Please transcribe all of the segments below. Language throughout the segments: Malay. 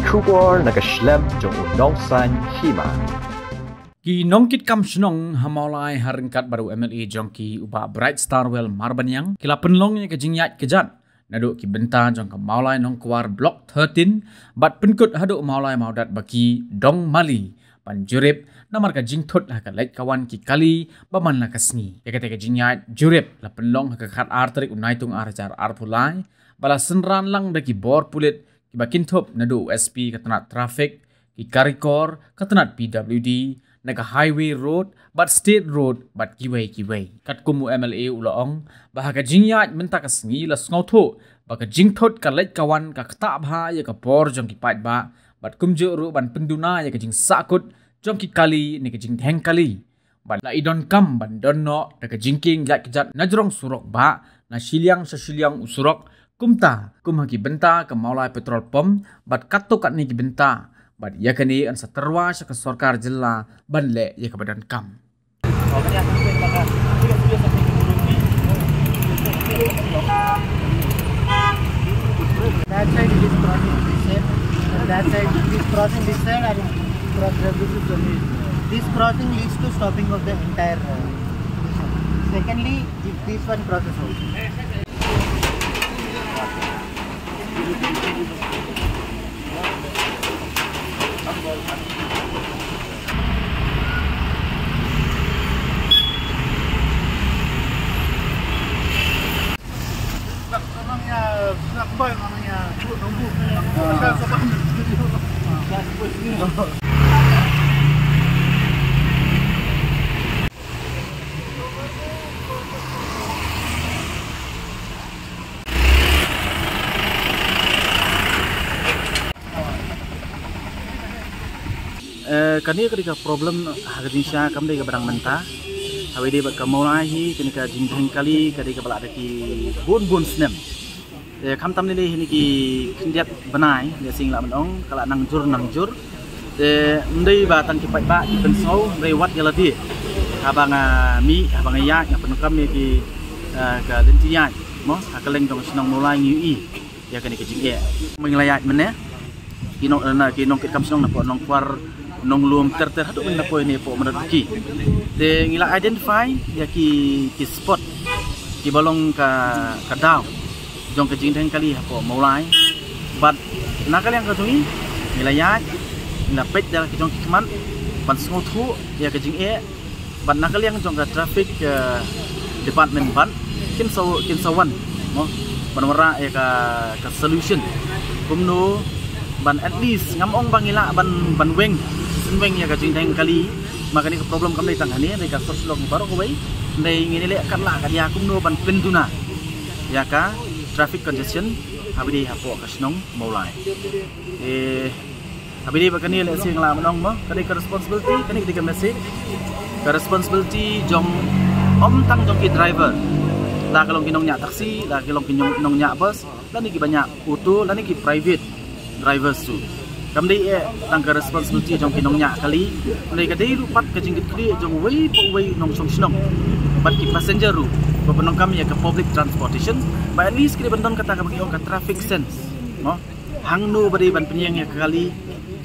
Trubor nakaslem jong unongsan hima. Ki nongkit kam senong hamalai haringkat baru MLA jongki uba Bright Star Well Marbanyang kila penlongnya kejingyat kejat naduk ki benta jong kamalai nongkwar Block 13 bat penkut haduk maulai maudat baki Dong Mali panjurip namar ka jingthut lah ka lait kawan ki kali baman lah kasni ya kata kejingyat jurip la penlong ka khat arterik unaitung arjar arpulai bala senran lang daki bor pulit ki bakintop nadu USP katanat traffic ki karikor katanat PWD naga highway road but state road but kiway kat kumu MLA ulaong bahaga jingyat mentak asngi la sngautho baka jingthot ka lait kawan ka kta bha ya ka por jong ki pat ba but kumjo ru ban penduna ya ka jing sakut jong ki kali ni ka jing theng kali ban la idon kam ban don no daga jingking jat kejat najrong surok ba na siliang usurok kumta kumhaki benta ka maulai petrol pom but kato kat ni ki benta but ya kani an saterwa sa sarkar jilla banle ya kabadan kam. That side it is crossing this side, and that side it is crossing this side and this crossing leads to stopping of the entire secondly if this one crosses also. Kani ketika problem Indonesia kami ke barang mentah, hawi dia berkamulai ketika jingkeng kali ketika balak ada ki bun senem. Kam tam nilai ini ki kendiat benai dia sing lah menong kalau nangjur. Mendai batang kipat ba pensau rewat jaladi. Abang mi abang ya yang penuh kami ki ke lentinya, mo akaleng dong senang mulai ngui ya kani kejing mengelayat mana? Kinong kita senang nak nong kuar nong luom ter haduk na po ini po menaduki de ngila identify ya ki spot ki balong ka daw jong ka jing kali po maulai but nakal yang katui ngila ya ngila pet dal ki jong ki man ban sngotu ya ka jing but nakal yang jong ka traffic department ban kin sawan mo banwara ya ka solution kumno ban at least ngamong bangila ban weng weng ya kajing teng kali makanya ke problem kami tang hani mereka soslong baru kawai ndai ngini le kan la kan ya kumno ban penduna ya ka traffic congestion habidi hapo kasnong maulai habidi bakani le sing la manong mo kani ka responsibility kani ka message ka responsibility jong om tang jong ki driver la kalong kinong nya taksi la kalong kinong nya bus la ni ki banyak auto la ni ki private drivers tu kami tangga responsibility jong kinongnya kali mereka dari lupat kejingkit kali jong way nong senong bat ki passenger ru penong kami ya ke public transportation by at least kini benton kata kami ke traffic sense no hangno beri ban penyang ya kali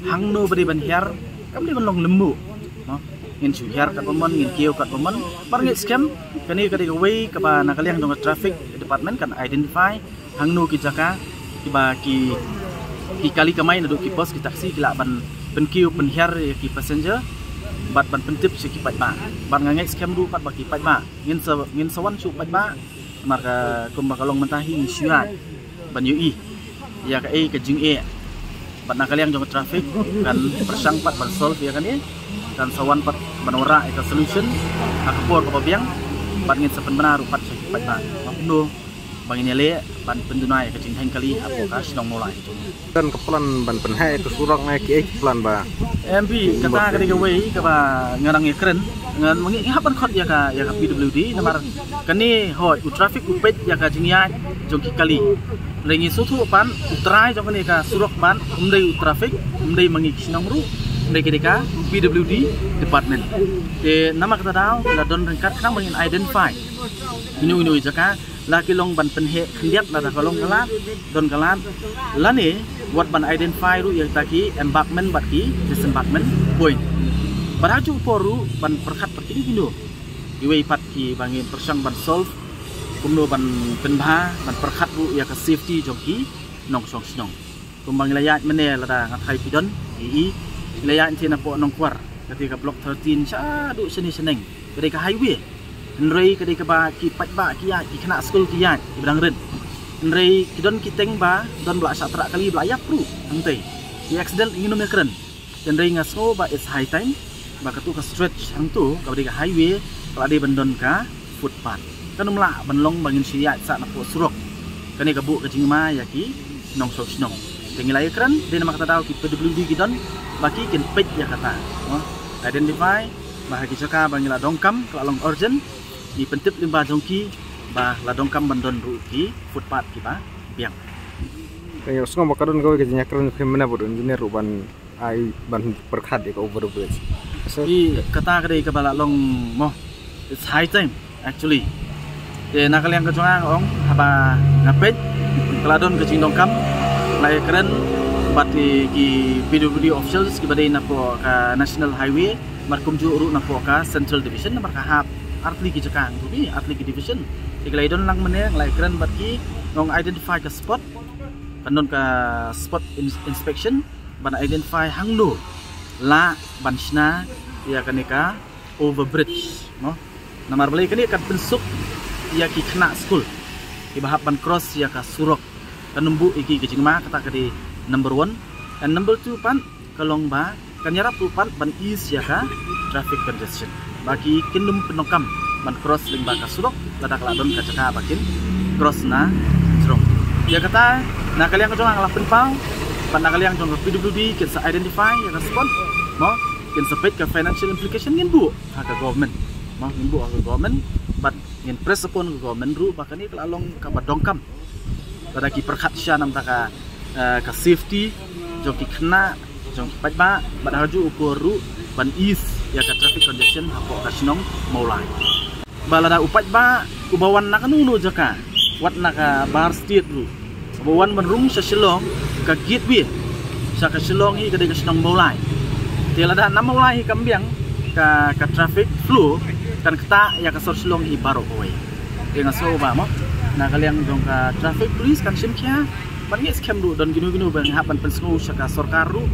hangno beri ban hiar kami benong lembu no ngin su hiar kat pemon ngin kieu kat pemon par ngit scam kani kadi way ke ba nakali yang jong traffic department kan identify hangno ki jaka ki ba ki kali kamai naduk ki bus ki taksi ki ban penkiu penhiar ki passenger bat ban pentip si ki pat ba ban ngangai scam du pat baki pat ba ngin sawan su pat ba maka kum bakalong mentahi ni syuat ban ui ya ka ka jing bat nakaliang jong traffic kan persang pat ban solve ya kan ni dan sawan pat banora ka solution akapor ka pabiang bat ngin sepen benar pat si pat ba no bangin le ban pendunai ke jing kali apa kas nong mulai dan kepelan ban penhai ke surang naik plan ba MP kata ketika way ke ba ngarang keren ngan mengi hapan khot ya ka PWD namar kani hoi traffic upet ya ka jingya jong kali lengi sutu pan utrai jong kani ka surok ban umdai traffic umdai mengi nong ru umdai ketika PWD department nama kata daw la don rengkat kang mengin identify inu jaka laki long ban penhe kendiat la kalong kalat don kalat lani buat ban identify ru yang taki embankment bat ki disembankment point baraju poru ban perkat perkini gino iwe pat ki bangin persang ban solve kumno ban penbha ban perkat ru ya ka safety jongki nong song snong kumbang layat mene la da ngatai pidon i layat tina po nong kwar ketika blok 13 cha du seni seneng ketika highway nrei ketika ba ki pat ba ki ya ki kena school ki ya ki bedang ren nrei ki don ki teng ba don bla satra kali bla ya pru angtei ki accident ingin me keren nrei ngaso ba is high time ba ka tu ka stretch hang tu ka ketika highway kala de bandon ka footpath kan umla banlong bangin sia sa na po surok kani ka bu ka jingma ya ki nong sok snong tingilai keren de nama kata daw ki PWD ki don baki kin pej ya kata identify bahagi jaka bangila dongkam kelalong urgent di pentip limba jongki bah la dongkam bandon ru ki footpath ki ba biang Kayak semua makanan kau kerjanya keren mana bodoh engineer ruban ai ban perkat di overbridge. Di kata kedai kepala long mo it's high time actually. De nakal yang kecuali ong apa ngapet keladon ke dongkam lai keren bati ki PWD officials ki badai napo ka national highway markum ju ru napo ka central division namar ka hap artli ki jakang tu artli ki division iklai don lang meneng lai keren bat ki ngong identify ka spot kanon ka spot inspection ban identify hangno la banshna ya kanika overbridge no namar balai kani kan pensuk ya ki kena school ki bahap ban cross ya ka surok kanumbu iki ki jingma kata kadi number 1 and number 2 pan kalong ba kanyara pupan ban is ya ka traffic congestion bagi kinum penokam ban cross ling ba ka surok lada kaladon ka jaka bakin cross na jrong ya kata na kalian ka jong ang lapin pau pan na kalian jong PWD kin sa identify ya ka spot mo kin sa pet ka financial implication ngin bu ha ka government mo ngin bu ka government but ngin press upon ka government ru bakani kalalong ka badongkam lada ki perkhat sya nam ta ka safety jong ki kena jong ki patba badaju ukur ru ban is ya ka traffic congestion hapo ka sinong maulai balada upat ba ubawan na kanunu jaka wat na ka bar street ru ubawan menrung sa Shillong ka gateway sa ka Shillong hi ka de ka sinong maulai tilada na maulai kambiang ka traffic flow kan kata ya ka sor Shillong hi baro kowe dengan so ba mo na kaliang jong ka traffic police kan simkya Bangis kemdu dan ginu-ginu bang hapan pensnu saka sorkaru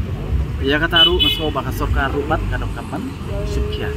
ya kataru ngaso baka sorkaru bat kadang kapan subkia